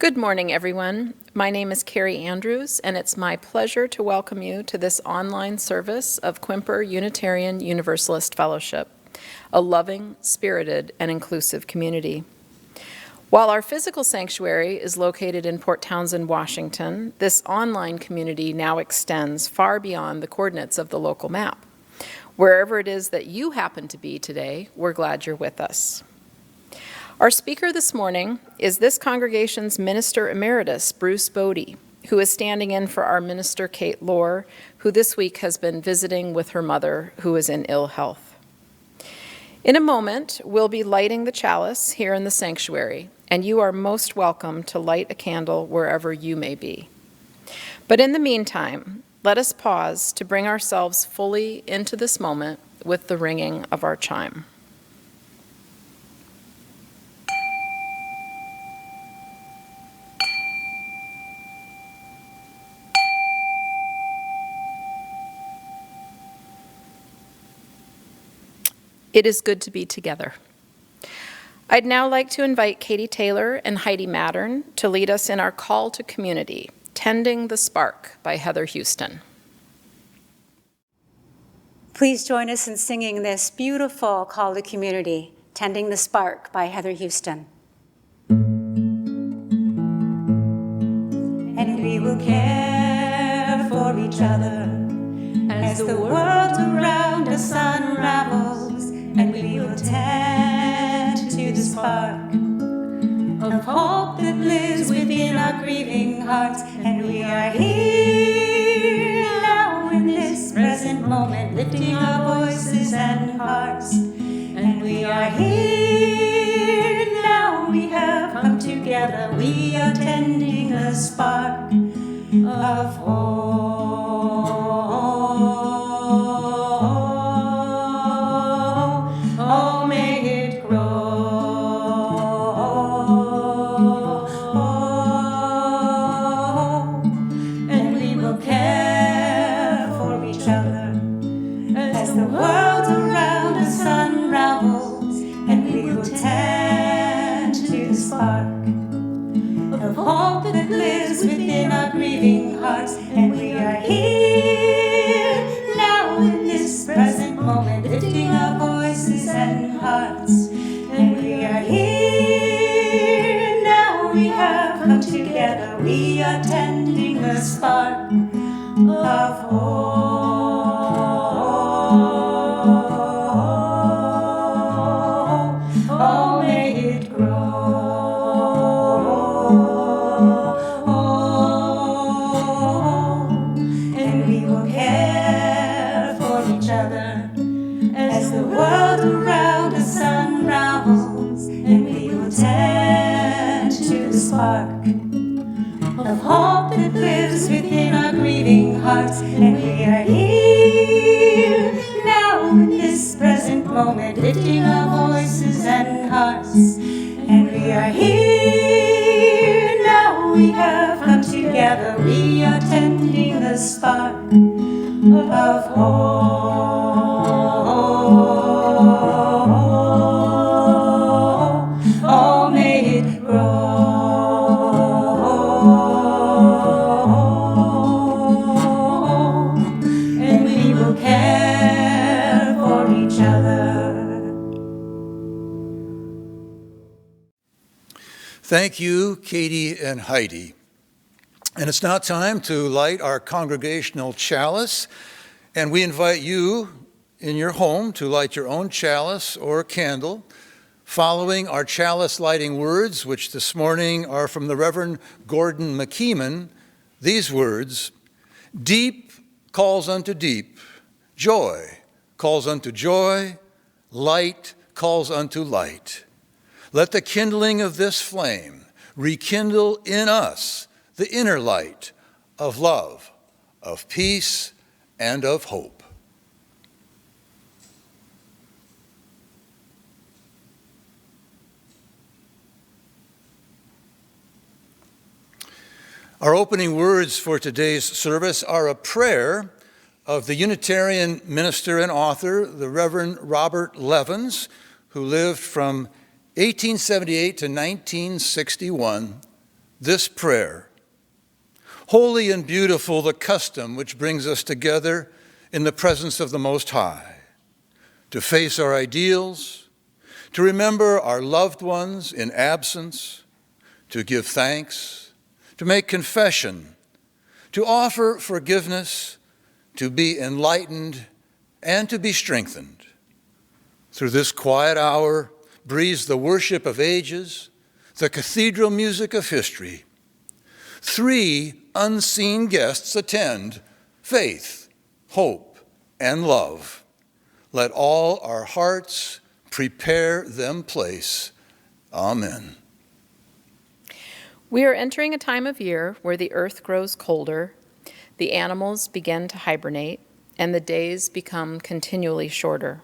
Good morning, everyone. My name is Carrie Andrews, and it's my pleasure to welcome you to this online service of Quimper Unitarian Universalist Fellowship, a loving, spirited, and inclusive community. While our physical sanctuary is located in Port Townsend, Washington, this online community now extends far beyond the coordinates of the local map. Wherever it is that you happen to be today, we're glad you're with us. Our speaker this morning is this congregation's Minister Emeritus, Bruce Bode, who is standing in for our minister, Kate Lohr, who this week has been visiting with her mother, who is in ill health. In a moment, we'll be lighting the chalice here in the sanctuary, and you are most welcome to light a candle wherever you may be. But in the meantime, let us pause to bring ourselves fully into this moment with the ringing of our chime. It is good to be together. I'd now like to invite Katy Taylor and Heidi Mattern to lead us in our call to community, Tending the Spark by Heather Houston. Please join us in singing this beautiful call to community, Tending the Spark by Heather Houston. And we will care for each other as the world around us unravels, and we will tend to the spark of hope that lives within our grieving hearts. And we are here now in this present moment, lifting our voices and hearts. And we are here now, we have come together, we are tending a spark of hope. Hope that lives within our grieving hearts. And we are here now in this present moment, lifting our voices and hearts. And we are here now, we have come together, we are tending the spark of hope. Oh, may it grow. The world around us unravels, and we will tend to the spark of hope that lives within our grieving hearts. And we are here now in this present moment, lifting our voices and hearts. And we are here now, we have come together, we are tending the spark of hope. Oh, may it grow, and we will care for each other. Thank you, Katy and Heidi. And it's now time to light our Congregational Chalice, and we invite you in your home to light your own chalice or candle, following our chalice lighting words, which this morning are from the Reverend Gordon McKeeman. These words: deep calls unto deep, joy calls unto joy, light calls unto light. Let the kindling of this flame rekindle in us the inner light of love, of peace, and of hope. Our opening words for today's service are a prayer of the Unitarian minister and author, the Reverend Robert Levins, who lived from 1878 to 1961. this prayer. Holy and beautiful the custom which brings us together in the presence of the Most High, to face our ideals, to remember our loved ones in absence, to give thanks, to make confession, to offer forgiveness, to be enlightened, and to be strengthened. Through this quiet hour breathes the worship of ages, the cathedral music of history. 3 unseen guests attend: faith, hope, and love. Let all our hearts prepare them place. Amen. We are entering a time of year where the earth grows colder, the animals begin to hibernate, and the days become continually shorter.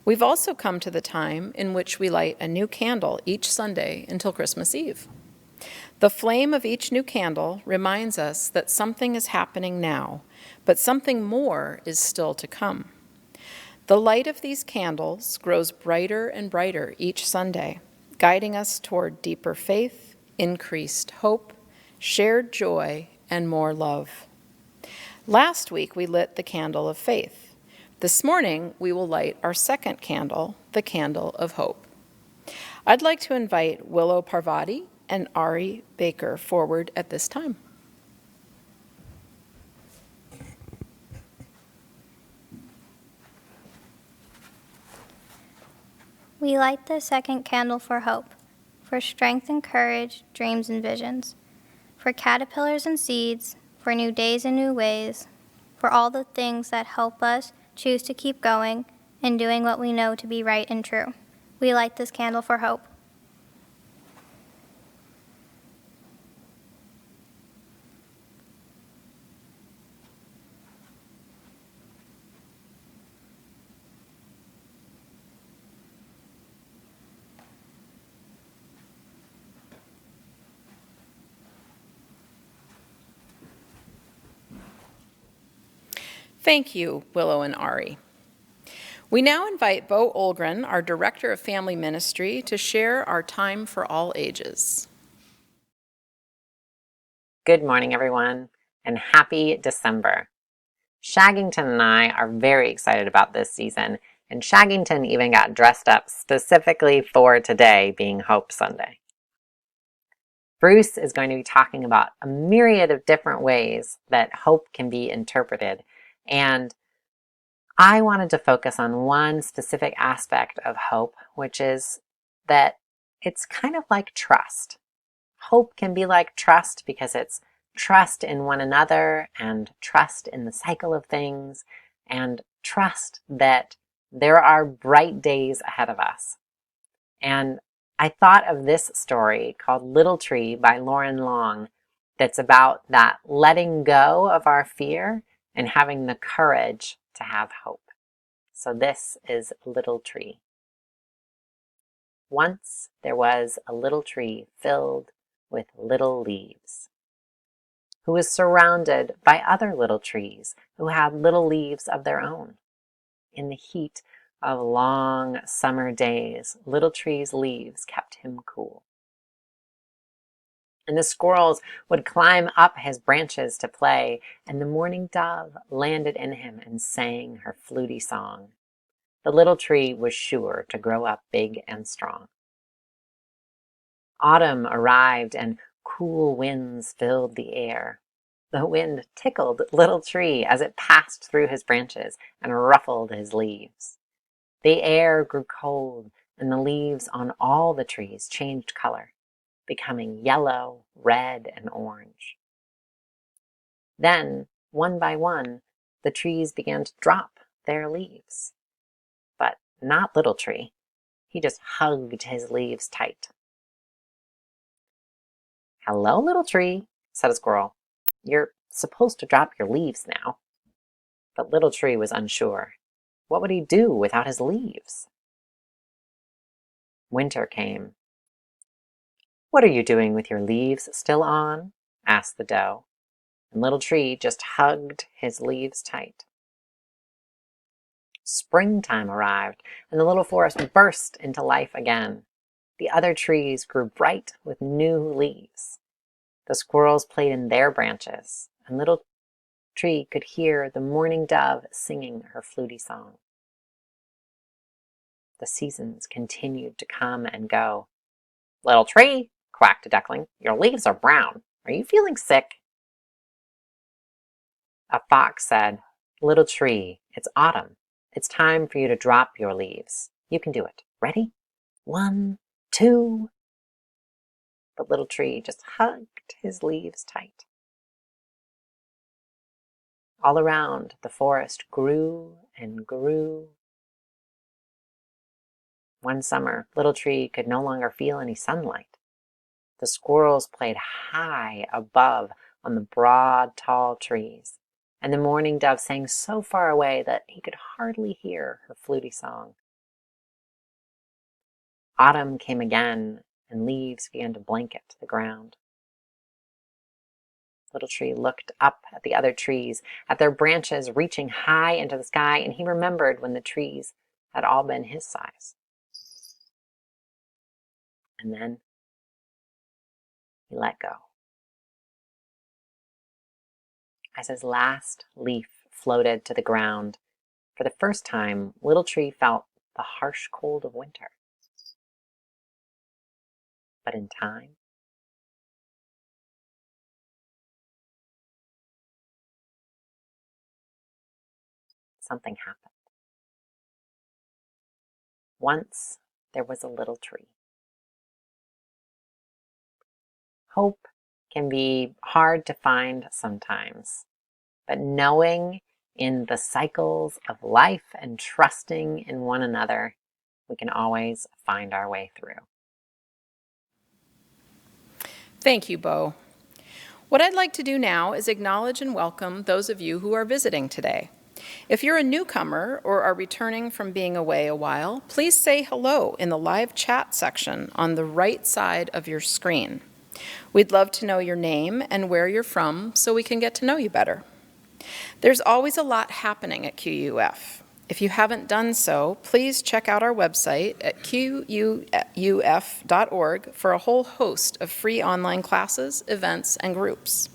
We've also come to the time in which we light a new candle each Sunday until Christmas Eve. The flame of each new candle reminds us that something is happening now, but something more is still to come. The light of these candles grows brighter and brighter each Sunday, guiding us toward deeper faith, increased hope, shared joy, and more love. Last week we lit the candle of faith. This morning, we will light our second candle, the candle of hope. I'd like to invite Willow Parvati and Ari Baker forward at this time. We light the second candle for hope, for strength and courage, dreams and visions, for caterpillars and seeds, for new days and new ways, for all the things that help us choose to keep going and doing what we know to be right and true. We light this candle for hope. Thank you, Willow and Ari. We now invite Beau Ohlgren, our Director of Family Ministry, to share our time for all ages. Good morning, everyone, and happy December. Shaggington and I are very excited about this season, and Shaggington even got dressed up specifically for today being Hope Sunday. Bruce is going to be talking about a myriad of different ways that hope can be interpreted, and I wanted to focus on one specific aspect of hope, which is that it's kind of like trust. Hope can be like trust because it's trust in one another and trust in the cycle of things and trust that there are bright days ahead of us. And I thought of this story called Little Tree by Lauren Long that's about that letting go of our fear and having the courage to have hope. So this is Little Tree. Once there was a little tree filled with little leaves, who was surrounded by other little trees who had little leaves of their own. In the heat of long summer days, Little Tree's leaves kept him cool. And the squirrels would climb up his branches to play, and the morning dove landed in him and sang her fluty song. The little tree was sure to grow up big and strong. Autumn arrived, and cool winds filled the air. The wind tickled Little Tree as it passed through his branches and ruffled his leaves. The air grew cold, and the leaves on all the trees changed color, becoming yellow, red, and orange. Then, one by one, the trees began to drop their leaves. But not Little Tree. He just hugged his leaves tight. "Hello, Little Tree," said a squirrel. "You're supposed to drop your leaves now." But Little Tree was unsure. What would he do without his leaves? Winter came. "What are you doing with your leaves still on?" asked the doe, and Little Tree just hugged his leaves tight. Springtime arrived, and the little forest burst into life again. The other trees grew bright with new leaves. The squirrels played in their branches, and Little Tree could hear the mourning dove singing her fluty song. The seasons continued to come and go. "Little Tree," quacked a duckling, "your leaves are brown. Are you feeling sick?" A fox said, "Little Tree, it's autumn. It's time for you to drop your leaves. You can do it. Ready? 1, 2. But Little Tree just hugged his leaves tight. All around, the forest grew and grew. One summer, Little Tree could no longer feel any sunlight. The squirrels played high above on the broad, tall trees, and the mourning dove sang so far away that he could hardly hear her fluty song. Autumn came again, and leaves began to blanket the ground. Little Tree looked up at the other trees, at their branches reaching high into the sky, and he remembered when the trees had all been his size. And then he let go. As his last leaf floated to the ground, for the first time, Little Tree felt the harsh cold of winter. But in time, something happened. Once there was a little tree. Hope can be hard to find sometimes, but knowing in the cycles of life and trusting in one another, we can always find our way through. Thank you, Beau. What I'd like to do now is acknowledge and welcome those of you who are visiting today. If you're a newcomer or are returning from being away a while, please say hello in the live chat section on the right side of your screen. We'd love to know your name and where you're from so we can get to know you better. There's always a lot happening at QUF. If you haven't done so, please check out our website at QUF.org for a whole host of free online classes, events, and groups.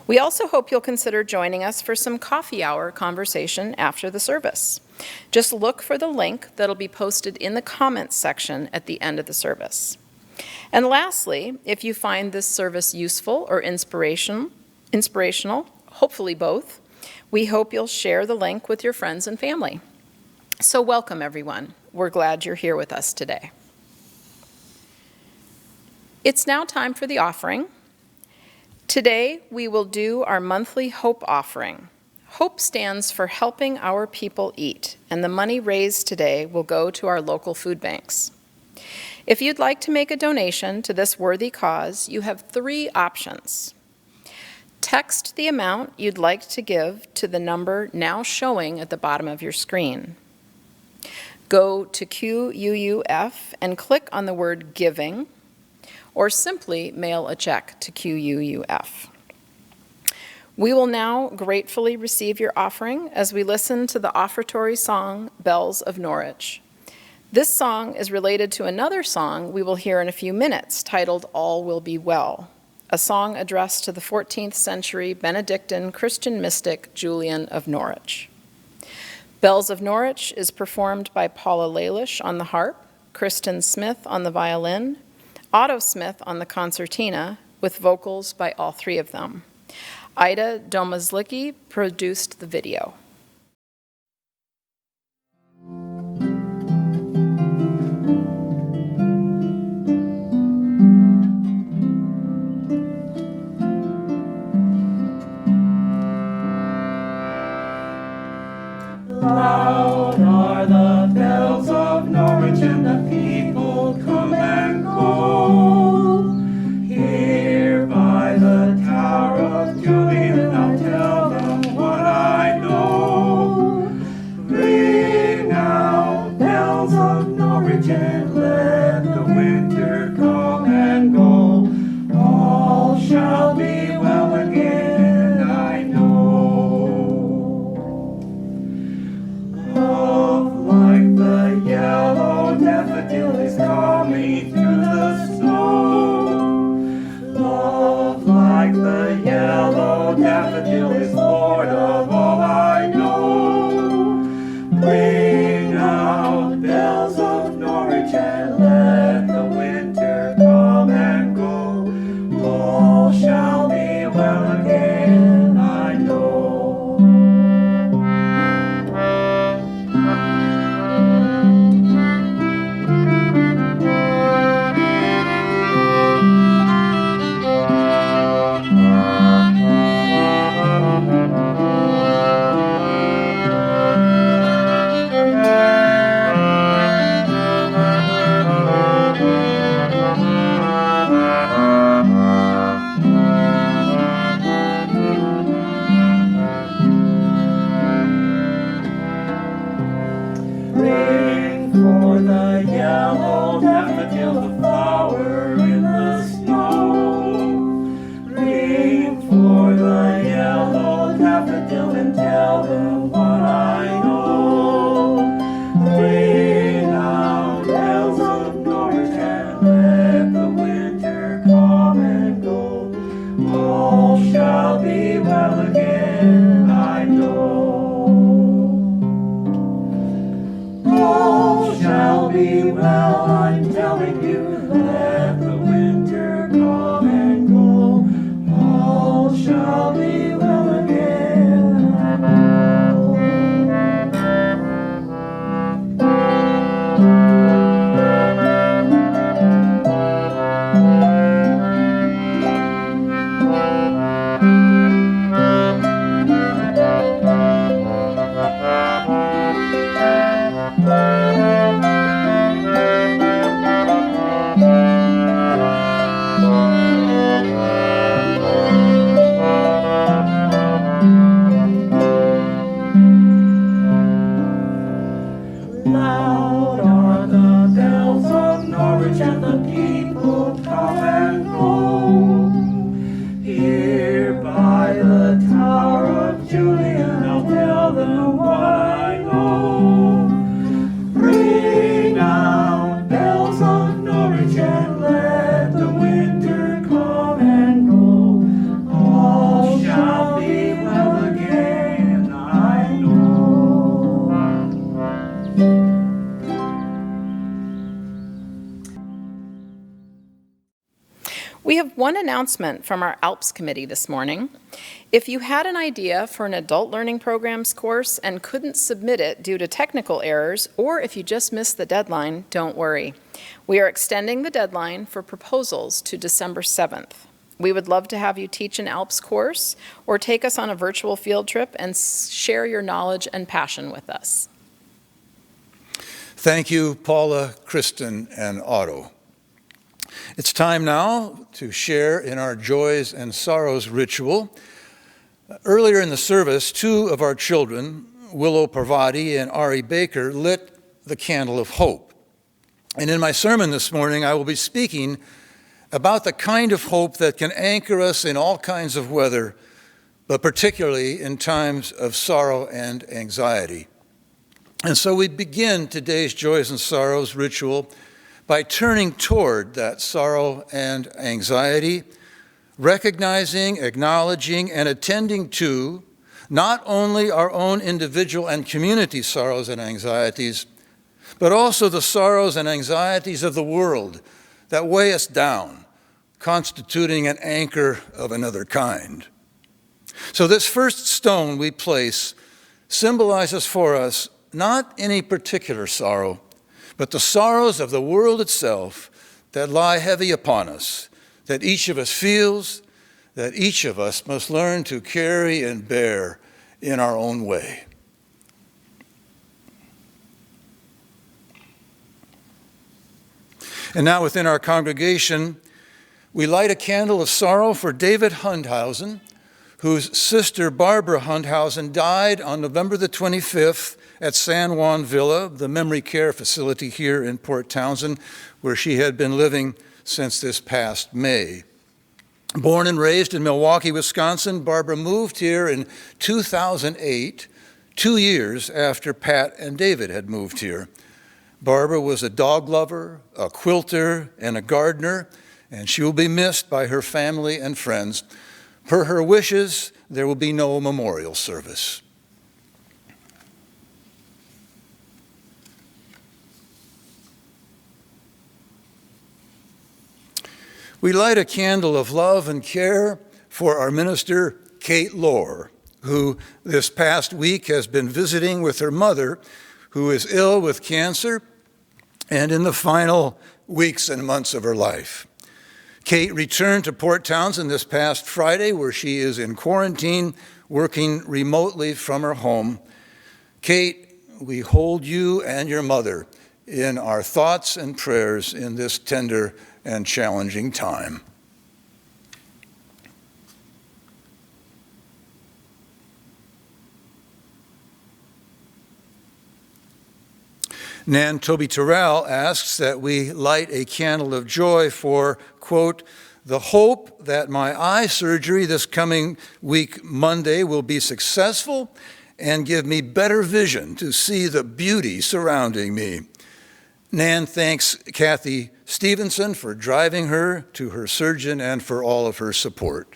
We also hope you'll consider joining us for some coffee hour conversation after the service. Just look for the link that'll be posted in the comments section at the end of the service. And lastly, if you find this service useful or inspirational, hopefully both, we hope you'll share the link with your friends and family. So welcome, everyone. We're glad you're here with us today. It's now time for the offering. Today, we will do our monthly Hope offering. Hope stands for Helping Our People Eat, and the money raised today will go to our local food banks. If you'd like to make a donation to this worthy cause, you have 3 options. Text the amount you'd like to give to the number now showing at the bottom of your screen. Go to QUUF and click on the word Giving, or simply mail a check to QUUF. We will now gratefully receive your offering as we listen to the offertory song, Bells of Norwich. This song is related to another song we will hear in a few minutes, titled All Will Be Well, a song addressed to the 14th century Benedictine Christian mystic Julian of Norwich. Bells of Norwich is performed by Paula Lalish on the harp, Kristin Smith on the violin, Otto Smith on the concertina, with vocals by all 3 of them. Ida Domazlicki produced the video. Loud are the bells of Norwich, and the people come and go. Here by the tower of Julian, I'll tell them what I know. Ring out, bells of Norwich, and let the winter come and go. All shall be well again, I know. One announcement from our ALPS committee this morning. If you had an idea for an adult learning programs course and couldn't submit it due to technical errors, or if you just missed the deadline, don't worry. We are extending the deadline for proposals to December 7th. We would love to have you teach an ALPS course or take us on a virtual field trip and share your knowledge and passion with us. Thank you, Paula, Kristin, and Otto. It's time now to share in our joys and sorrows ritual. Earlier in the service, two of our children, Willow Parvati and Ari Baker, lit the candle of hope. And in my sermon this morning, I will be speaking about the kind of hope that can anchor us in all kinds of weather, but particularly in times of sorrow and anxiety. And so we begin today's Joys and Sorrows ritual by turning toward that sorrow and anxiety, recognizing, acknowledging, and attending to not only our own individual and community sorrows and anxieties, but also the sorrows and anxieties of the world that weigh us down, constituting an anchor of another kind. So this first stone we place symbolizes for us not any particular sorrow, but the sorrows of the world itself that lie heavy upon us, that each of us feels, that each of us must learn to carry and bear in our own way. And now within our congregation, we light a candle of sorrow for David Hundhausen, whose sister Barbara Hundhausen died on November the 25th at San Juan Villa, the memory care facility here in Port Townsend, where she had been living since this past May. Born and raised in Milwaukee, Wisconsin, Barbara moved here in 2008, 2 years after Pat and David had moved here. Barbara was a dog lover, a quilter, and a gardener, and she will be missed by her family and friends. Per her wishes, there will be no memorial service. We light a candle of love and care for our minister, Kate Lohr, who this past week has been visiting with her mother, who is ill with cancer and in the final weeks and months of her life. Kate returned to Port Townsend this past Friday, where she is in quarantine, working remotely from her home. Kate, we hold you and your mother in our thoughts and prayers in this tender and challenging time. Nan Toby Terrell asks that we light a candle of joy for, quote, the hope that my eye surgery this coming week, Monday, will be successful and give me better vision to see the beauty surrounding me. Nan thanks Kathy Stevenson for driving her to her surgeon and for all of her support.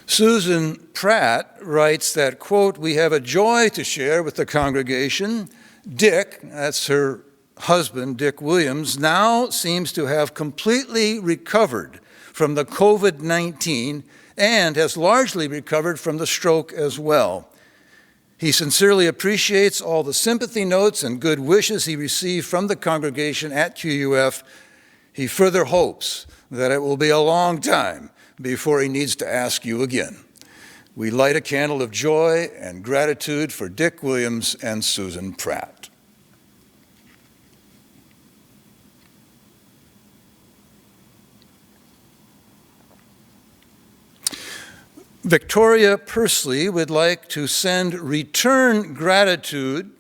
Susan Pratt writes that, quote, we have a joy to share with the congregation. Dick, that's her husband, Dick Williams, now seems to have completely recovered from the COVID-19 and has largely recovered from the stroke as well. He sincerely appreciates all the sympathy notes and good wishes he received from the congregation at QUF. He further hopes that it will be a long time before he needs to ask you again. We light a candle of joy and gratitude for Dick Williams and Susan Pratt. Victoria Pursley would like to send return gratitude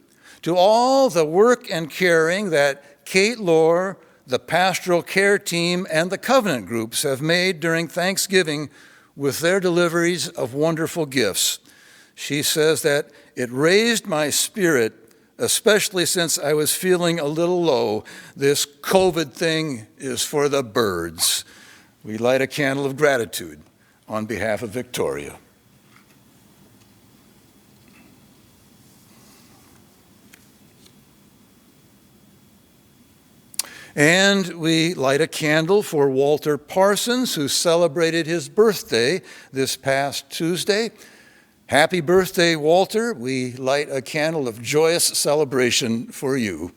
to all the work and caring that Kate Lohr, the pastoral care team, and the covenant groups have made during Thanksgiving with their deliveries of wonderful gifts. She says that it raised my spirit, especially since I was feeling a little low. This COVID thing is for the birds. We light a candle of gratitude on behalf of Victoria. And we light a candle for Walter Parsons, who celebrated his birthday this past Tuesday. Happy birthday, Walter. We light a candle of joyous celebration for you.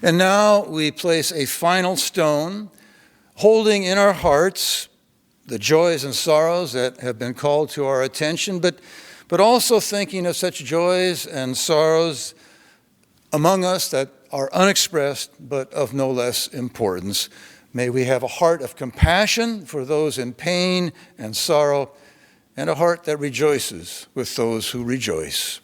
And now we place a final stone, holding in our hearts the joys and sorrows that have been called to our attention, but also thinking of such joys and sorrows among us that are unexpressed, but of no less importance. May we have a heart of compassion for those in pain and sorrow, and a heart that rejoices with those who rejoice.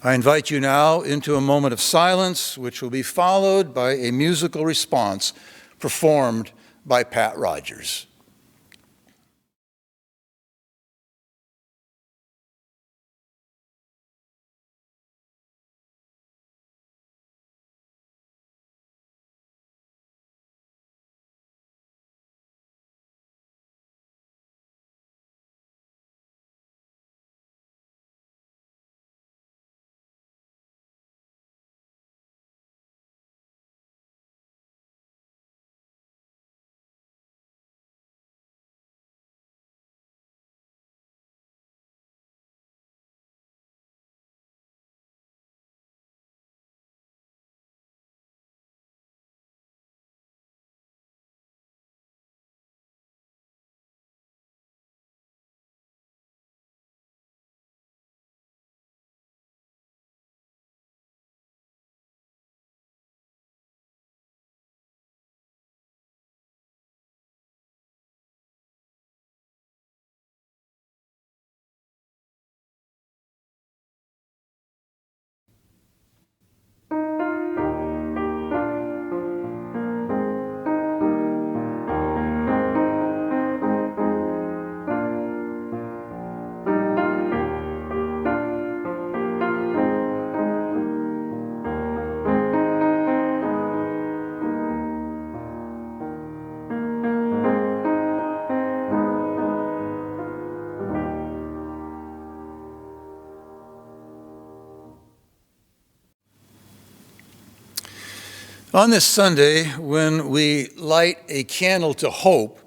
I invite you now into a moment of silence, which will be followed by a musical response performed by Pat Rodgers. On this Sunday, when we light a candle to hope,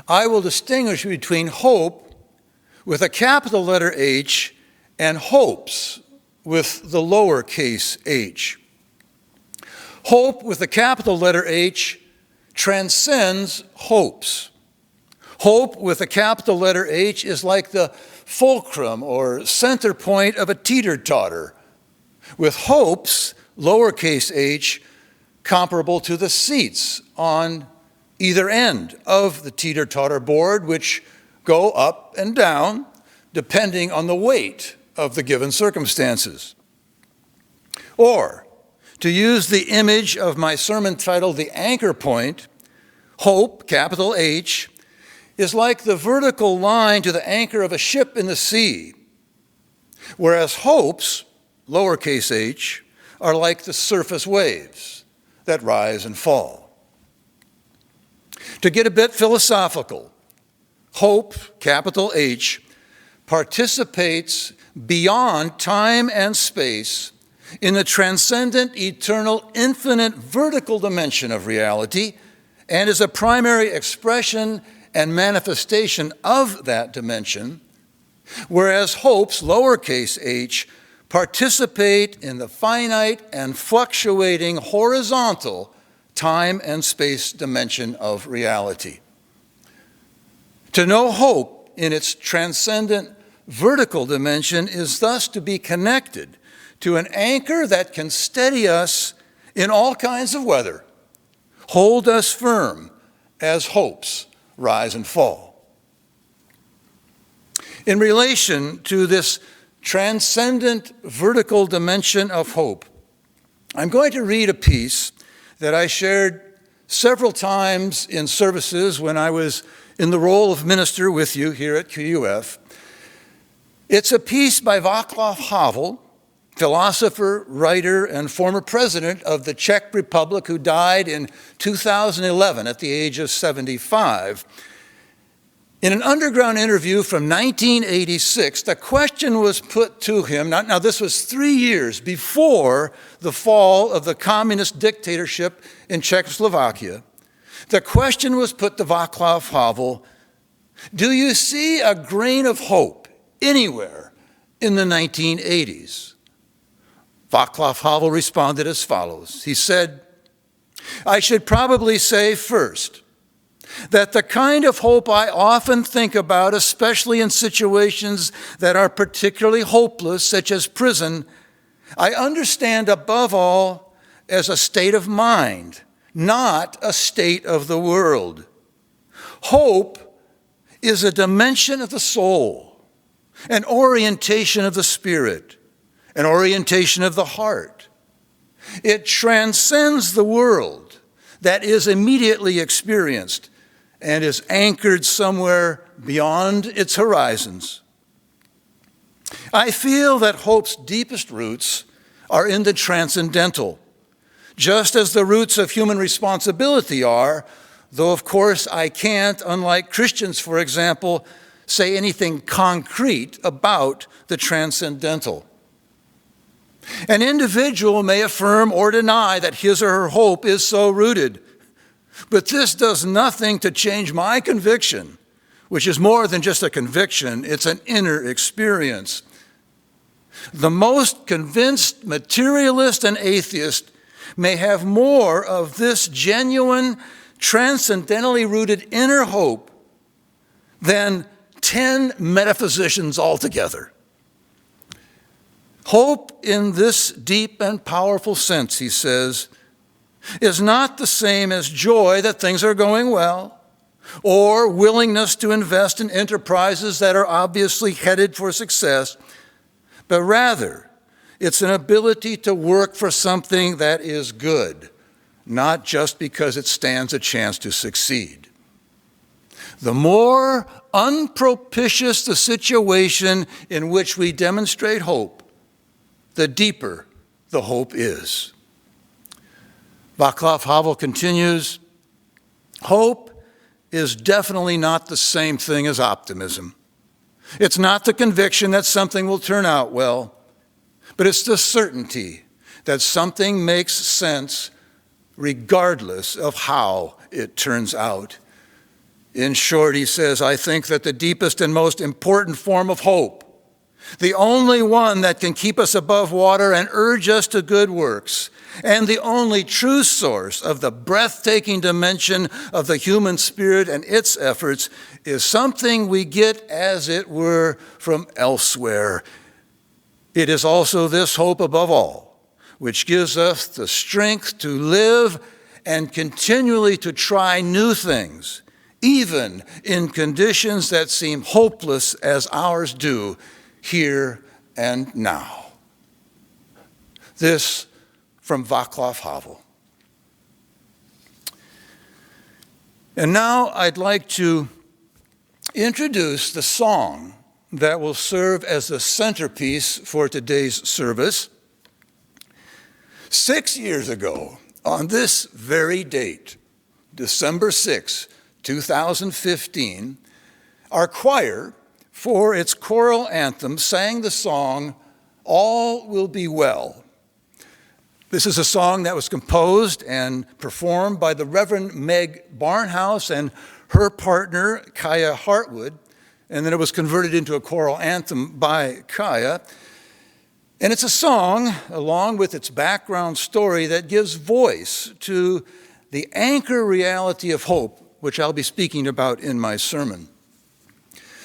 I will distinguish between hope with a capital letter H and hopes with the lowercase h. Hope with a capital letter H transcends hopes. Hope with a capital letter H is like the fulcrum or center point of a teeter-totter, with hopes, lowercase h, comparable to the seats on either end of the teeter-totter board, which go up and down depending on the weight of the given circumstances. Or, to use the image of my sermon titled The Anchor Point, hope, capital H, is like the vertical line to the anchor of a ship in the sea, whereas hopes, lowercase h, are like the surface waves that rise and fall. To get a bit philosophical, hope, capital H, participates beyond time and space in the transcendent, eternal, infinite, vertical dimension of reality, and is a primary expression and manifestation of that dimension, whereas hopes, lowercase h, participate in the finite and fluctuating horizontal time and space dimension of reality. To know hope in its transcendent vertical dimension is thus to be connected to an anchor that can steady us in all kinds of weather, hold us firm as hopes rise and fall. In relation to this transcendent vertical dimension of hope, I'm going to read a piece that I shared several times in services when I was in the role of minister with you here at QUF. It's a piece by Václav Havel philosopher, writer, and former president of the Czech Republic who died in 2011 at the age of 75. In an underground interview from 1986, the question was put to him, now this was 3 years before the fall of the communist dictatorship in Czechoslovakia. The question was put to Václav Havel, do you see a grain of hope anywhere in the 1980s? Václav Havel responded as follows. He said, I should probably say first that the kind of hope I often think about, especially in situations that are particularly hopeless, such as prison, I understand above all as a state of mind, not a state of the world. Hope is a dimension of the soul, an orientation of the spirit, an orientation of the heart. It transcends the world that is immediately experienced and is anchored somewhere beyond its horizons. I feel that hope's deepest roots are in the transcendental, just as the roots of human responsibility are, though of course I can't, unlike Christians, for example, say anything concrete about the transcendental. An individual may affirm or deny that his or her hope is so rooted, but this does nothing to change my conviction, which is more than just a conviction, it's an inner experience. The most convinced materialist and atheist may have more of this genuine, transcendentally rooted inner hope than 10 metaphysicians altogether. Hope in this deep and powerful sense, he says, is not the same as joy that things are going well, or willingness to invest in enterprises that are obviously headed for success, but rather it's an ability to work for something that is good, not just because it stands a chance to succeed. The more unpropitious the situation in which we demonstrate hope, the deeper the hope is. Václav Havel continues, hope is definitely not the same thing as optimism. It's not the conviction that something will turn out well, but it's the certainty that something makes sense regardless of how it turns out. In short, he says, I think that the deepest and most important form of hope, the only one that can keep us above water and urge us to good works, and the only true source of the breathtaking dimension of the human spirit and its efforts, is something we get, as it were, from elsewhere. It is also this hope above all, which gives us the strength to live and continually to try new things, even in conditions that seem hopeless as ours do here and now. This from Václav Havel. And now I'd like to introduce the song that will serve as the centerpiece for today's service. 6 years ago, on this very date, December 6, 2015, our choir, for its choral anthem, sang the song, All Will Be Well. This is a song that was composed and performed by the Reverend Meg Barnhouse and her partner, Kaya Hartwood, and then it was converted into a choral anthem by Kaya. And it's a song, along with its background story, that gives voice to the anchor reality of hope, which I'll be speaking about in my sermon.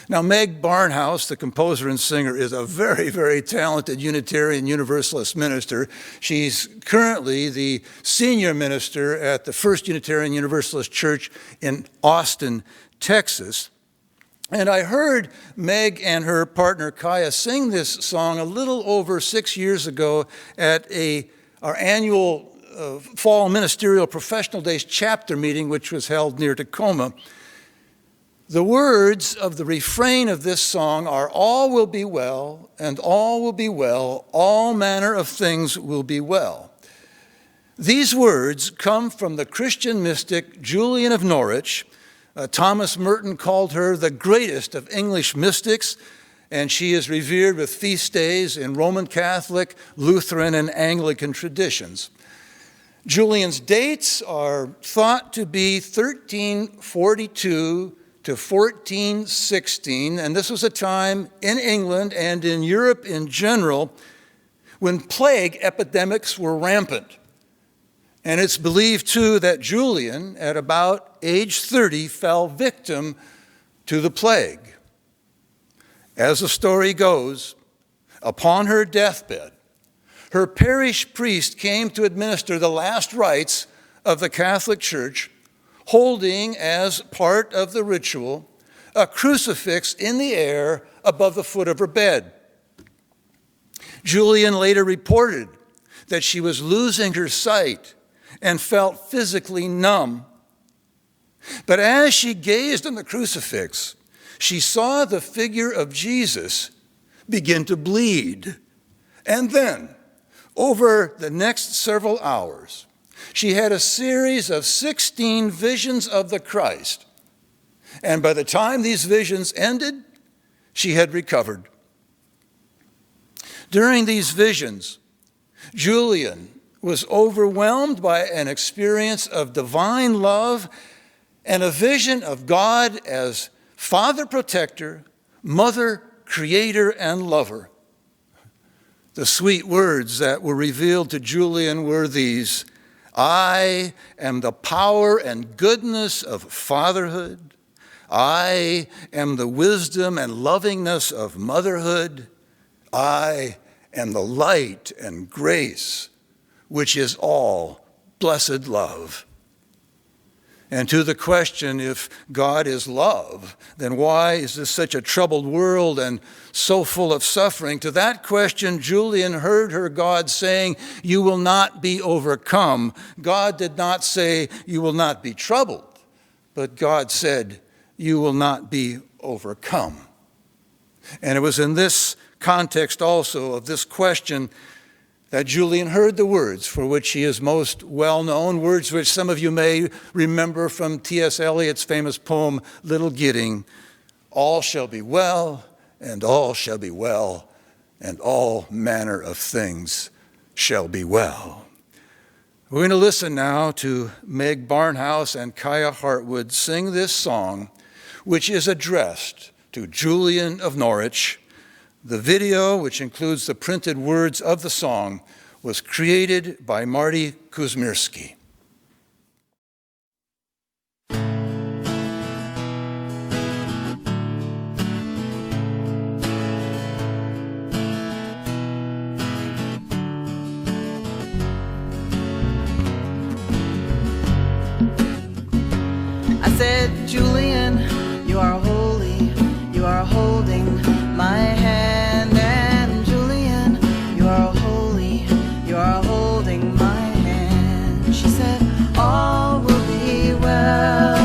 Now, Meg Barnhouse, the composer and singer, is a very, very talented Unitarian Universalist minister. She's currently the senior minister at the First Unitarian Universalist Church in Austin, Texas. And I heard Meg and her partner Kaya sing this song a little over 6 years ago at our annual Fall Ministerial Professional Days chapter meeting, which was held near Tacoma. The words of the refrain of this song are, all will be well, and all will be well, all manner of things will be well. These words come from the Christian mystic Julian of Norwich. Thomas Merton called her the greatest of English mystics, and she is revered with feast days in Roman Catholic, Lutheran, and Anglican traditions. Julian's dates are thought to be 1342 to 1416, and this was a time in England and in Europe in general when plague epidemics were rampant. And it's believed, too, that Julian, at about age 30, fell victim to the plague. As the story goes, upon her deathbed, her parish priest came to administer the last rites of the Catholic Church, holding as part of the ritual a crucifix in the air above the foot of her bed. Julian later reported that she was losing her sight and felt physically numb. But as she gazed on the crucifix, she saw the figure of Jesus begin to bleed. And then, over the next several hours, she had a series of 16 visions of the Christ. And by the time these visions ended, she had recovered. During these visions, Julian was overwhelmed by an experience of divine love and a vision of God as Father Protector, Mother Creator, and Lover. The sweet words that were revealed to Julian were these: I am the power and goodness of fatherhood. I am the wisdom and lovingness of motherhood. I am the light and grace, which is all blessed love. And to the question, if God is love, then why is this such a troubled world and so full of suffering? To that question, Julian heard her God saying, you will not be overcome. God did not say, you will not be troubled, but God said, you will not be overcome. And it was in this context also of this question that Julian heard the words for which he is most well known, words which some of you may remember from T.S. Eliot's famous poem, Little Gidding, all shall be well, and all shall be well, and all manner of things shall be well. We're going to listen now to Meg Barnhouse and Kaya Hartwood sing this song, which is addressed to Julian of Norwich. The video, which includes the printed words of the song, was created by Marty Kuzmirsky. I said, Julian, you are holy, you are holding my hand, and Julian, you are holy, you are holding my hand. She said, all will be well,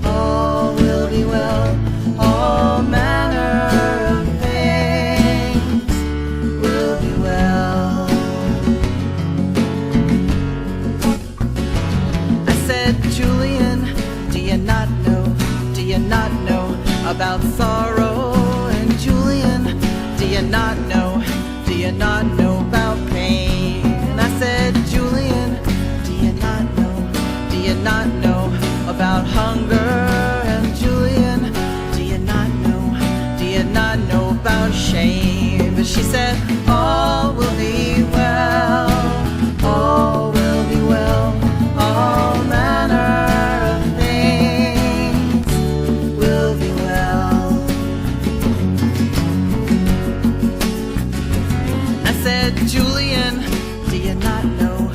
all will be well, all manner of things will be well. I said, Julian, do you not know about sorrow? And Julian, do you not know about pain? And I said, Julian, do you not know about hunger? And Julian, do you not know about shame? But she said, all will be well, all will be well, all manner of things will be well. I said, Julian, do you not know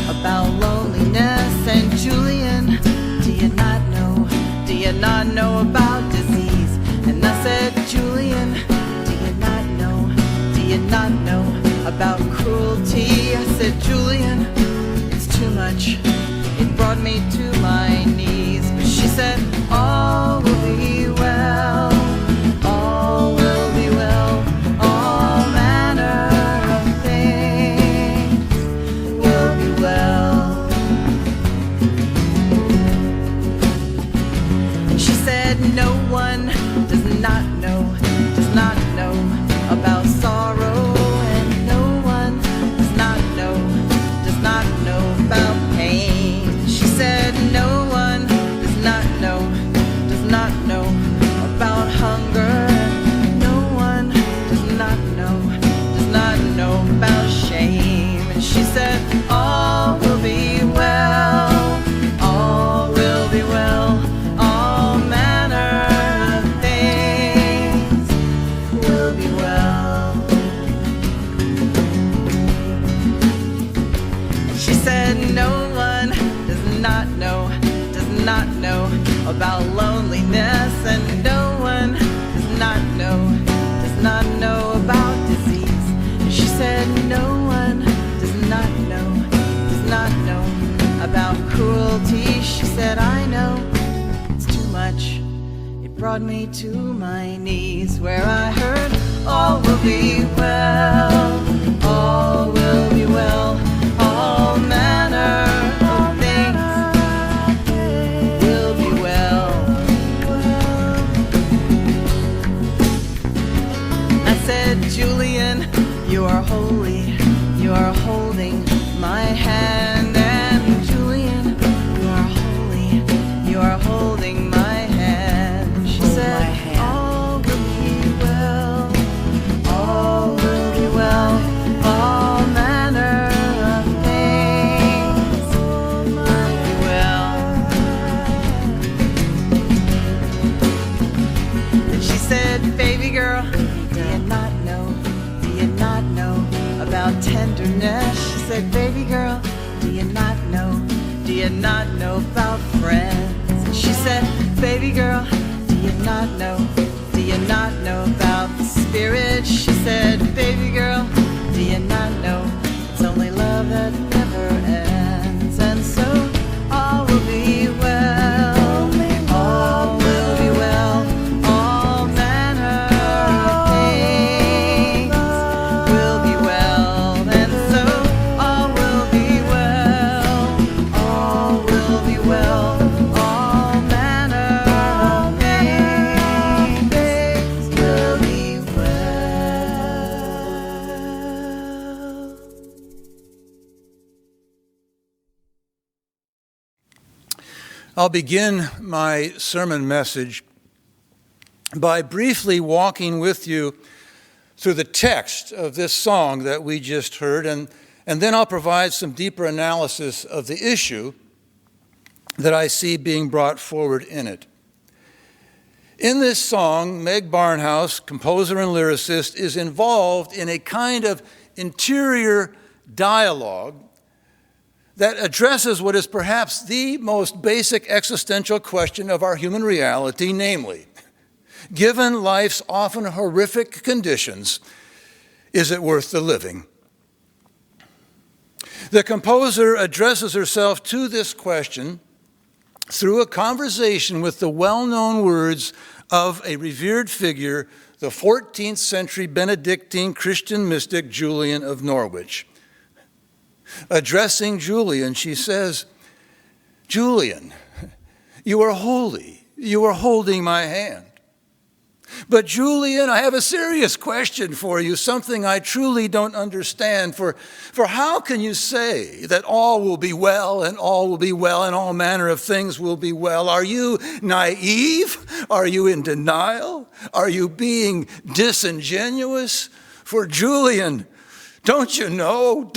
about loneliness? And Julian, do you not know about disease? And I said, Julian, do you not know about cruelty? I said, Julian, it's too much, it brought me to my knees. But she said, all about loneliness, and no one does not know about disease. And she said, no one does not know about cruelty. She said, I know, it's too much. It brought me to my knees, where I heard, all will be well, all will be well, all manner of things will be well. I said, Julian, you are holy, you are holding my hand, and Julian, you are holy, you are holding my hand. She said, all will be well, all will be well, all manner of things will be well. And she said, baby girl, do you not know about tenderness? She said, baby girl, do you not know about friends? And she said, baby girl, do you not know about the spirit? She said, baby girl, do you not know it's only love that never ends? And so all will be well, all will be well, all manner of things will be well. And so all will be well, all will be well, all manner of things will be well. I'll begin my sermon message by briefly walking with you through the text of this song that we just heard, and then I'll provide some deeper analysis of the issue that I see being brought forward in it. In this song, Meg Barnhouse, composer and lyricist, is involved in a kind of interior dialogue that addresses what is perhaps the most basic existential question of our human reality, namely, given life's often horrific conditions, is it worth the living? The composer addresses herself to this question through a conversation with the well-known words of a revered figure, the 14th century Benedictine Christian mystic Julian of Norwich. Addressing Julian, she says, Julian, you are holy. You are holding my hand. But Julian, I have a serious question for you, something I truly don't understand. For how can you say that all will be well and all will be well and all manner of things will be well? Are you naive? Are you in denial? Are you being disingenuous? For Julian, don't you know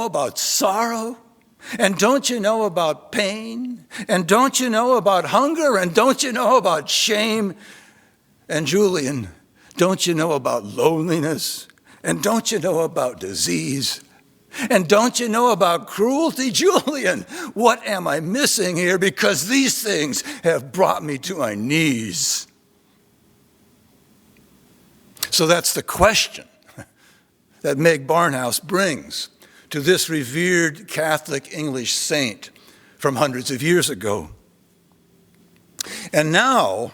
about sorrow? And don't you know about pain? And don't you know about hunger? And don't you know about shame? And Julian, don't you know about loneliness? And don't you know about disease? And don't you know about cruelty? Julian, what am I missing here? Because these things have brought me to my knees. So that's the question that Meg Barnhouse brings to this revered Catholic English saint from hundreds of years ago. And now,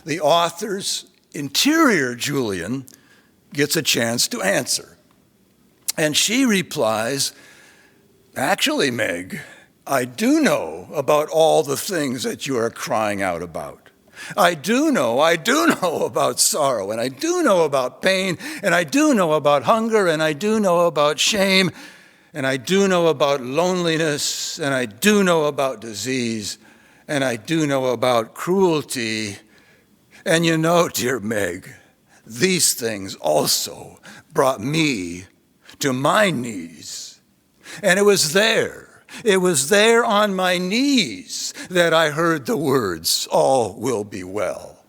the author's interior Julian gets a chance to answer. And she replies, actually, Meg, I do know about all the things that you are crying out about. I do know about sorrow, and I do know about pain, and I do know about hunger, and I do know about shame, and I do know about loneliness, and I do know about disease, and I do know about cruelty. And you know, dear Meg, these things also brought me to my knees. And it was there on my knees that I heard the words, all will be well.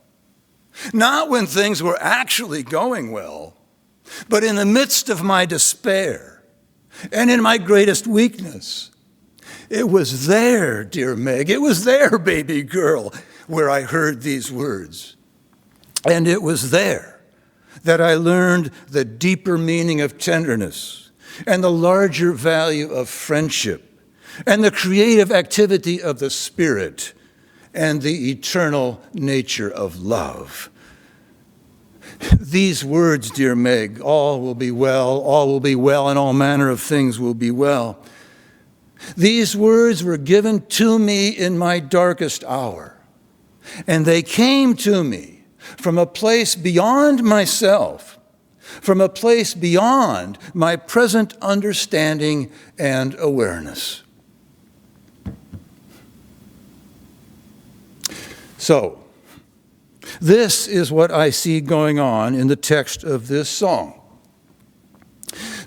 Not when things were actually going well, but in the midst of my despair and in my greatest weakness. It was there, dear Meg, it was there, baby girl, where I heard these words. And it was there that I learned the deeper meaning of tenderness and the larger value of friendship and the creative activity of the Spirit and the eternal nature of love. These words, dear Meg, all will be well, and all manner of things will be well. These words were given to me in my darkest hour, and they came to me from a place beyond myself, from a place beyond my present understanding and awareness. So, this is what I see going on in the text of this song.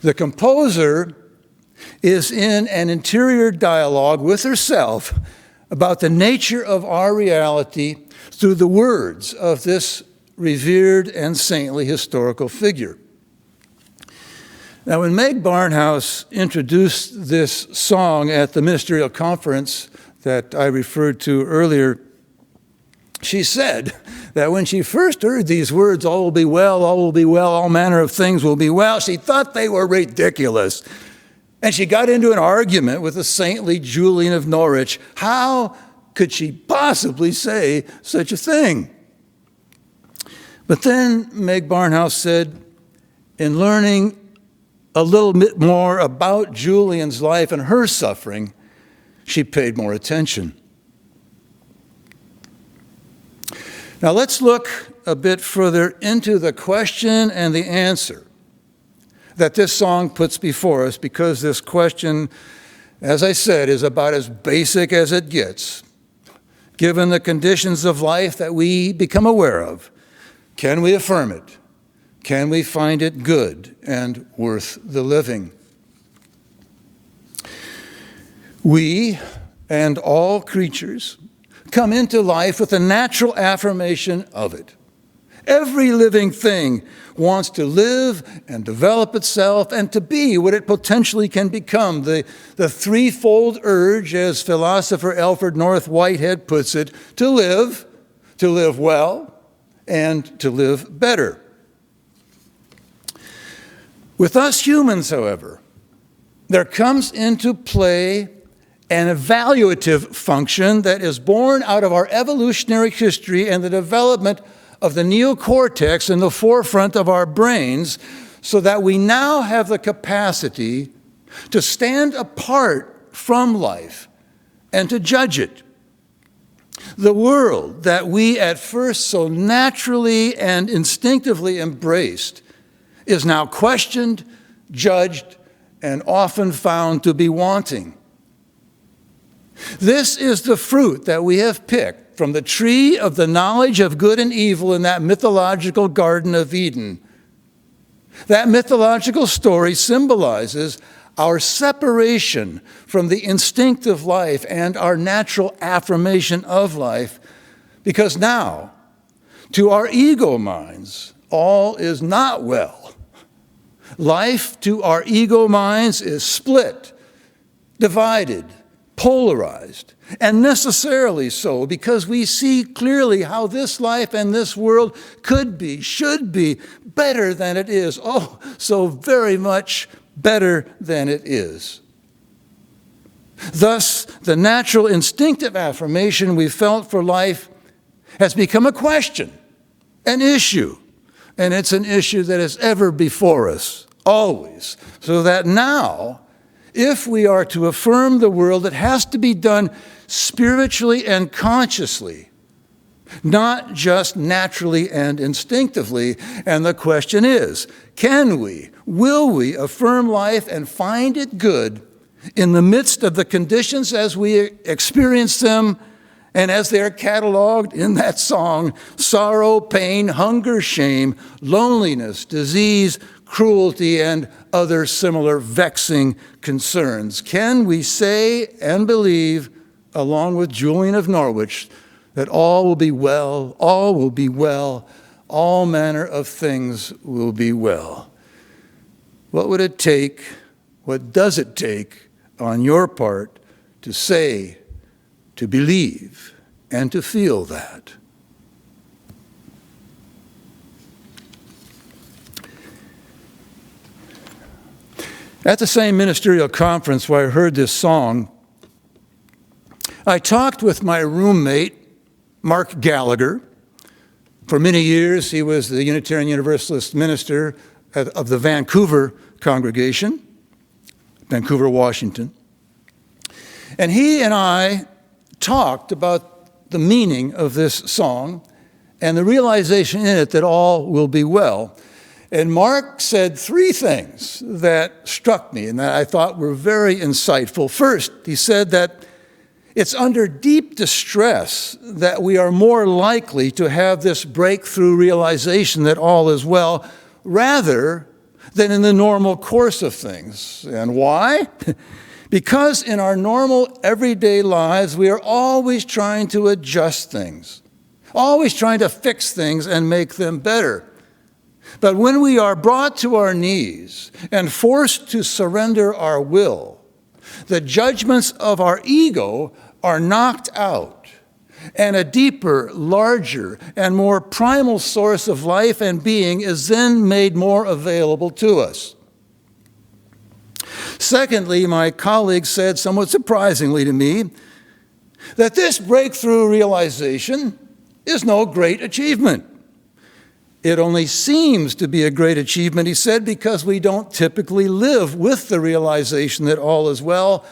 The composer is in an interior dialogue with herself about the nature of our reality through the words of this revered and saintly historical figure. Now, when Meg Barnhouse introduced this song at the ministerial conference that I referred to earlier, she said that when she first heard these words, all will be well, all manner of things will be well, she thought they were ridiculous. And she got into an argument with the saintly Julian of Norwich. How could she possibly say such a thing? But then Meg Barnhouse said, in learning a little bit more about Julian's life and her suffering, she paid more attention. Now let's look a bit further into the question and the answer that this song puts before us, because this question, as I said, is about as basic as it gets. Given the conditions of life that we become aware of, can we affirm it? Can we find it good and worth the living? We and all creatures come into life with a natural affirmation of it. Every living thing wants to live and develop itself and to be what it potentially can become. The threefold urge, as philosopher Alfred North Whitehead puts it, to live well, and to live better. With us humans, however, there comes into play an evaluative function that is born out of our evolutionary history and the development of the neocortex in the forefront of our brains, so that we now have the capacity to stand apart from life and to judge it. The world that we at first so naturally and instinctively embraced is now questioned, judged, and often found to be wanting. This is the fruit that we have picked from the tree of the knowledge of good and evil in that mythological Garden of Eden. That mythological story symbolizes our separation from the instinctive life and our natural affirmation of life, because now, to our ego minds, all is not well. Life to our ego minds is split, divided, polarized, and necessarily so, because we see clearly how this life and this world could be, should be better than it is. Oh, so very much better than it is. Thus, the natural instinctive affirmation we felt for life has become a question, an issue, and it's an issue that is ever before us, always, so that now, if we are to affirm the world, it has to be done spiritually and consciously, not just naturally and instinctively. And the question is, can we, will we affirm life and find it good in the midst of the conditions as we experience them and as they are cataloged in that song: sorrow, pain, hunger, shame, loneliness, disease, cruelty, and other similar vexing concerns? Can we say and believe, along with Julian of Norwich, that all will be well, all will be well, all manner of things will be well? What would it take, what does it take on your part to say, to believe, and to feel that. At the same ministerial conference where I heard this song, I talked with my roommate, Mark Gallagher. For many years, he was the Unitarian Universalist minister of the Vancouver congregation, Vancouver, Washington. And he and I talked about the meaning of this song and the realization in it that all will be well. And Mark said three things that struck me and that I thought were very insightful. First, he said that it's under deep distress that we are more likely to have this breakthrough realization that all is well, rather than in the normal course of things. And why? Because in our normal everyday lives, we are always trying to adjust things, always trying to fix things and make them better. But when we are brought to our knees and forced to surrender our will, the judgments of our ego are knocked out, and a deeper, larger, and more primal source of life and being is then made more available to us. Secondly, my colleague said, somewhat surprisingly to me, that this breakthrough realization is no great achievement. It only seems to be a great achievement, he said, because we don't typically live with the realization that all is well.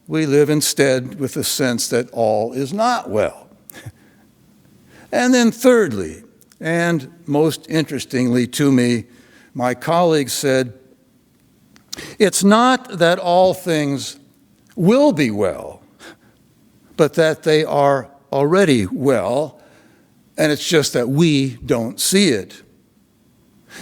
We live instead with the sense that all is not well. And then thirdly, and most interestingly to me, my colleague said, it's not that all things will be well, but that they are already well, and it's just that we don't see it.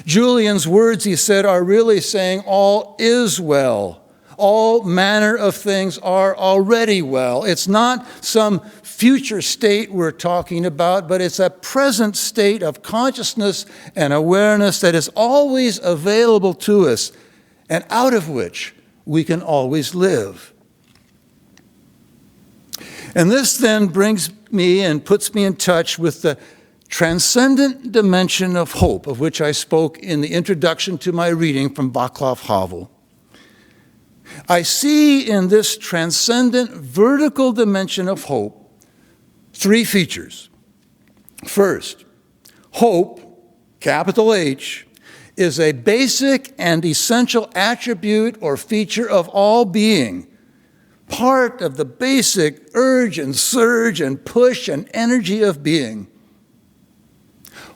Julian's words, he said, are really saying all is well. All manner of things are already well. It's not some future state we're talking about, but it's a present state of consciousness and awareness that is always available to us and out of which we can always live. And this then brings me and puts me in touch with the transcendent dimension of hope, of which I spoke in the introduction to my reading from Václav Havel. I see in this transcendent vertical dimension of hope three features. First, hope, capital H, is a basic and essential attribute or feature of all being, part of the basic urge and surge and push and energy of being.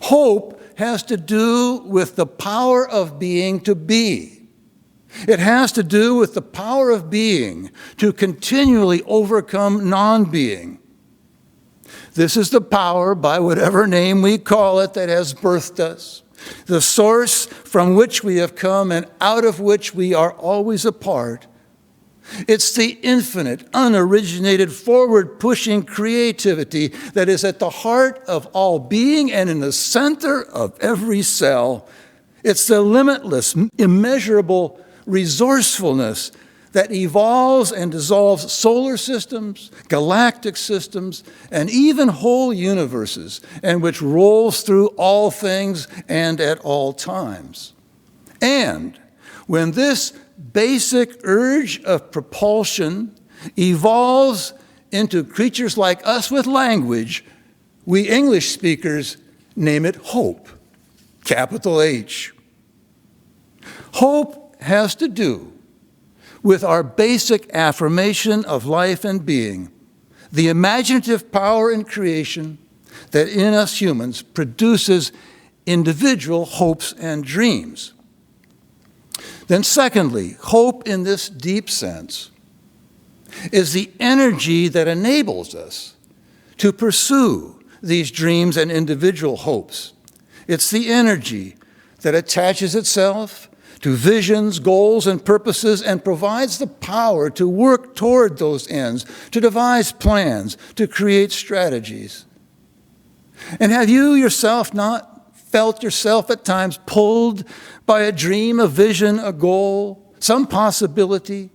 Hope has to do with the power of being to be. It has to do with the power of being to continually overcome non-being. This is the power, by whatever name we call it, that has birthed us, the source from which we have come and out of which we are always a part. It's the infinite, unoriginated, forward-pushing creativity that is at the heart of all being and in the center of every cell. It's the limitless, immeasurable resourcefulness that evolves and dissolves solar systems, galactic systems, and even whole universes, and which rolls through all things and at all times. And when this basic urge of propulsion evolves into creatures like us with language, we English speakers name it hope, capital H. Hope has to do with our basic affirmation of life and being, the imaginative power in creation that in us humans produces individual hopes and dreams. Then secondly, hope in this deep sense is the energy that enables us to pursue these dreams and individual hopes. It's the energy that attaches itself to visions, goals, and purposes and provides the power to work toward those ends, to devise plans, to create strategies. And have you yourself not felt yourself at times pulled by a dream, a vision, a goal, some possibility,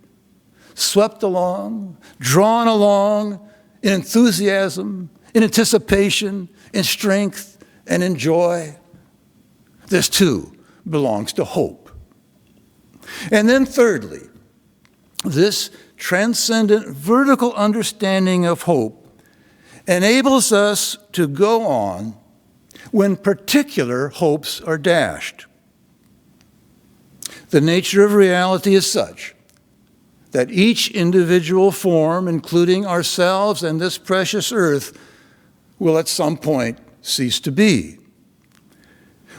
swept along, drawn along in enthusiasm, in anticipation, in strength, and in joy. This too belongs to hope. And then thirdly, this transcendent vertical understanding of hope enables us to go on when particular hopes are dashed. The nature of reality is such that each individual form, including ourselves and this precious earth, will at some point cease to be.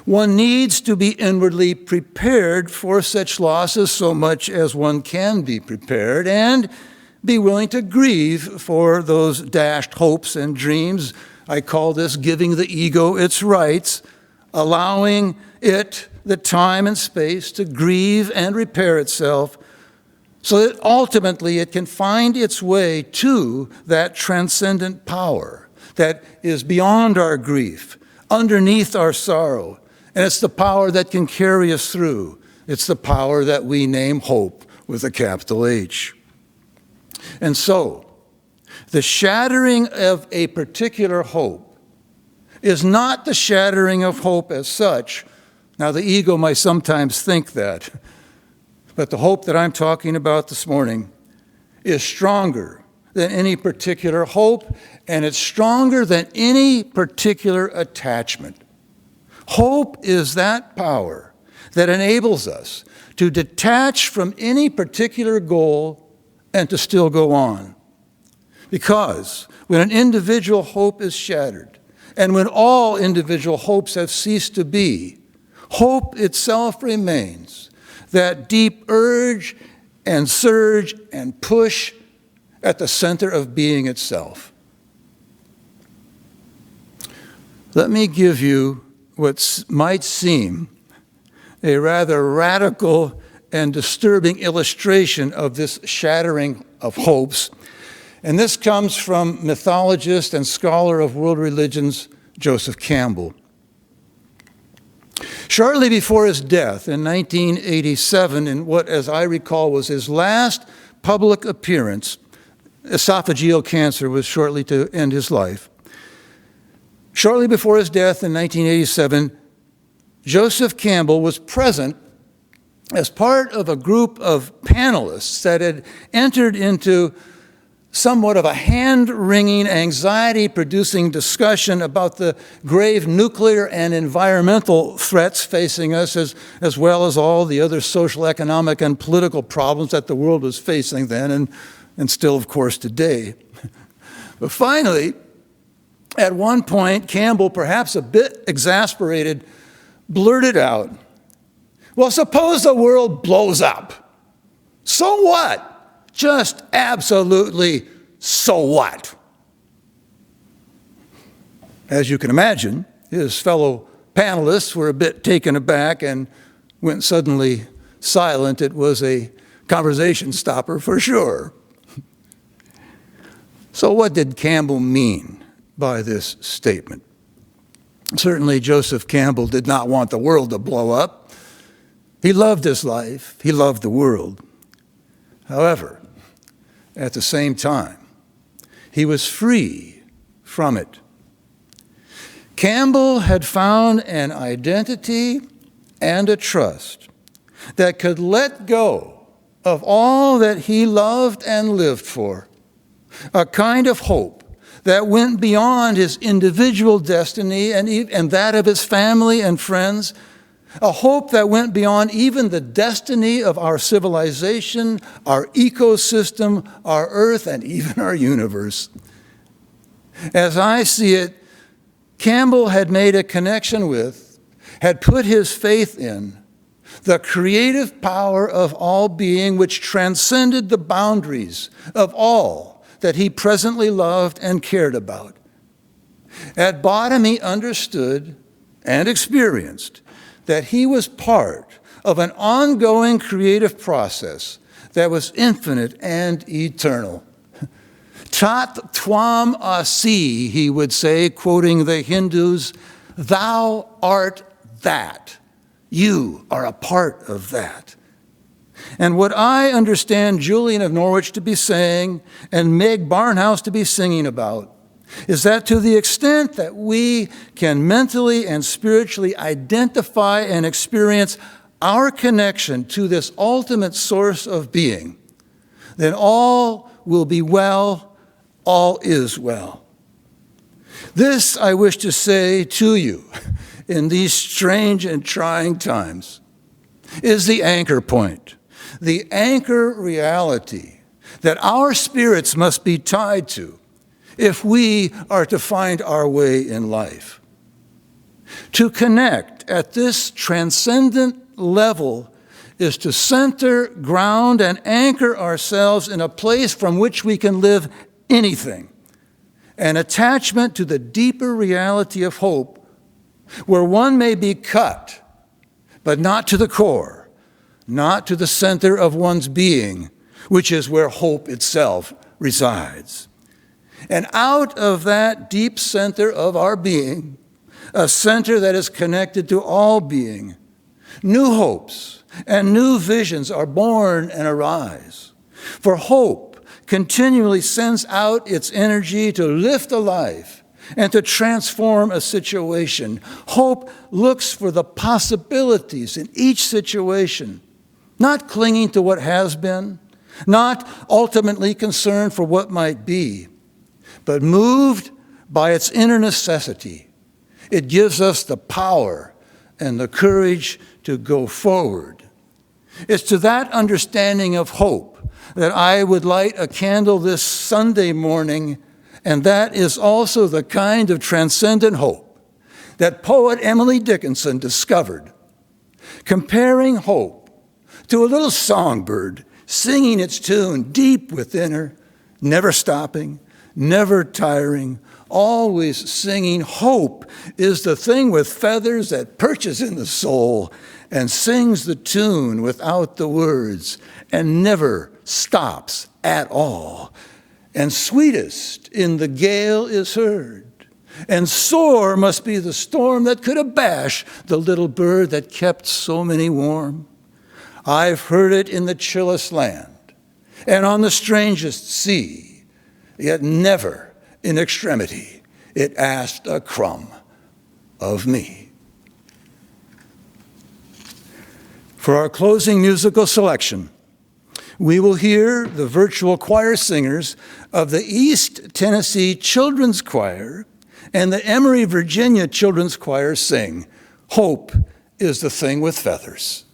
One needs to be inwardly prepared for such losses so much as one can be prepared, and be willing to grieve for those dashed hopes and dreams. I call this giving the ego its rights, allowing it the time and space to grieve and repair itself, so that ultimately it can find its way to that transcendent power that is beyond our grief, underneath our sorrow. And it's the power that can carry us through. It's the power that we name hope with a capital H. And so, the shattering of a particular hope is not the shattering of hope as such. Now, the ego might sometimes think that, but the hope that I'm talking about this morning is stronger than any particular hope, and it's stronger than any particular attachment. Hope is that power that enables us to detach from any particular goal and to still go on. Because when an individual hope is shattered, and when all individual hopes have ceased to be, hope itself remains, that deep urge and surge and push at the center of being itself. Let me give you what might seem a rather radical and disturbing illustration of this shattering of hopes. And this comes from mythologist and scholar of world religions, Joseph Campbell. Shortly before his death in 1987, in what, as I recall, was his last public appearance, esophageal cancer was shortly to end his life. Shortly before his death in 1987, Joseph Campbell was present as part of a group of panelists that had entered into somewhat of a hand-wringing, anxiety-producing discussion about the grave nuclear and environmental threats facing us, as well as all the other social, economic, and political problems that the world was facing then, and still, of course, today. But finally, at one point, Campbell, perhaps a bit exasperated, blurted out, "Well, suppose the world blows up. So what? Just absolutely so what?" As you can imagine, his fellow panelists were a bit taken aback and went suddenly silent. It was a conversation stopper for sure. So what did Campbell mean by this statement? Certainly Joseph Campbell did not want the world to blow up. He loved his life. He loved the world. However, at the same time, he was free from it. Campbell had found an identity and a trust that could let go of all that he loved and lived for, a kind of hope that went beyond his individual destiny and that of his family and friends, a hope that went beyond even the destiny of our civilization, our ecosystem, our earth, and even our universe. As I see it, Campbell had made a connection with, had put his faith in, the creative power of all being, which transcended the boundaries of all that he presently loved and cared about. At bottom, he understood and experienced that he was part of an ongoing creative process that was infinite and eternal. Tat tvam asi, he would say, quoting the Hindus, "Thou art that. You are a part of that." And what I understand Julian of Norwich to be saying and Meg Barnhouse to be singing about is that to the extent that we can mentally and spiritually identify and experience our connection to this ultimate source of being, then all will be well, all is well. This I wish to say to you in these strange and trying times is the anchor point, the anchor reality that our spirits must be tied to if we are to find our way in life. To connect at this transcendent level is to center, ground, and anchor ourselves in a place from which we can live anything. An attachment to the deeper reality of hope, where one may be cut, but not to the core, not to the center of one's being, which is where hope itself resides. And out of that deep center of our being, a center that is connected to all being, new hopes and new visions are born and arise. For hope continually sends out its energy to lift a life and to transform a situation. Hope looks for the possibilities in each situation, not clinging to what has been, not ultimately concerned for what might be, but moved by its inner necessity. It gives us the power and the courage to go forward. It's to that understanding of hope that I would light a candle this Sunday morning, and that is also the kind of transcendent hope that poet Emily Dickinson discovered, comparing hope to a little songbird singing its tune deep within her, never stopping, never tiring, always singing. Hope is the thing with feathers that perches in the soul and sings the tune without the words and never stops at all. And sweetest in the gale is heard, and sore must be the storm that could abash the little bird that kept so many warm. I've heard it in the chillest land and on the strangest sea, yet never in extremity it asked a crumb of me. For our closing musical selection, we will hear the virtual choir singers of the East Tennessee Children's Choir and the Emory, Virginia Children's Choir sing, "Hope is the Thing with Feathers."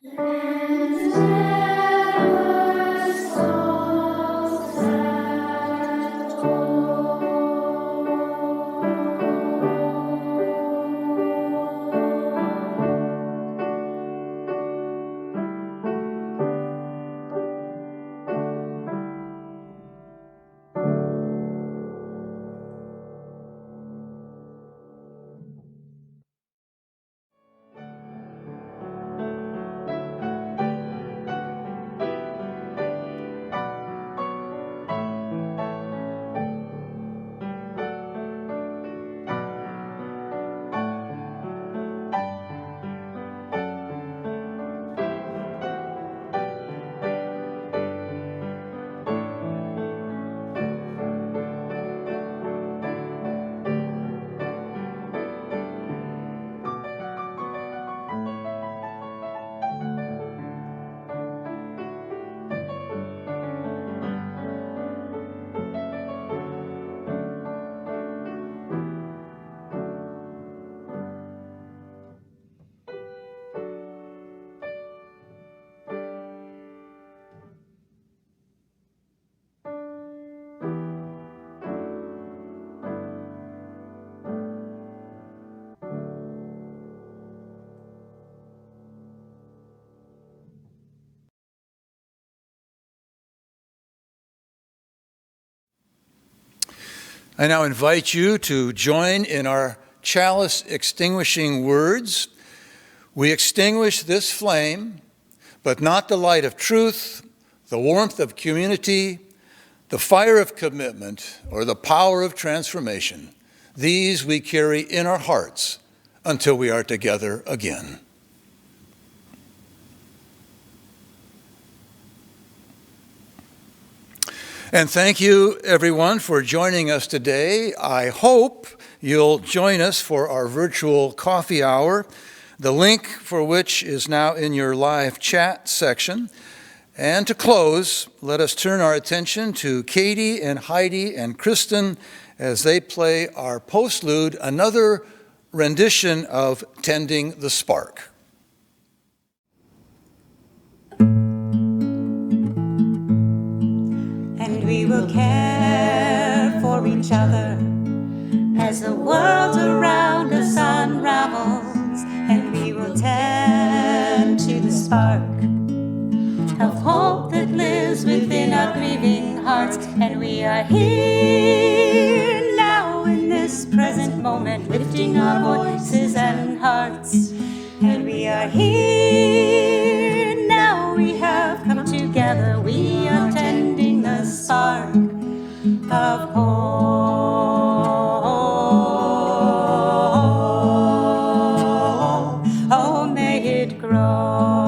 I now invite you to join in our chalice extinguishing words. We extinguish this flame, but not the light of truth, the warmth of community, the fire of commitment, or the power of transformation. These we carry in our hearts until we are together again. And thank you, everyone, for joining us today. I hope you'll join us for our virtual coffee hour, the link for which is now in your live chat section. And to close, let us turn our attention to Katy and Heidi and Kristin as they play our postlude, another rendition of Tending the Spark. We will care for each other as the world around us unravels, and we will tend to the spark of hope that lives within our grieving hearts. And we are here now in this present moment, lifting our voices and hearts. And we are here now, we have come together, we are tending the spark of hope. Oh, may it grow.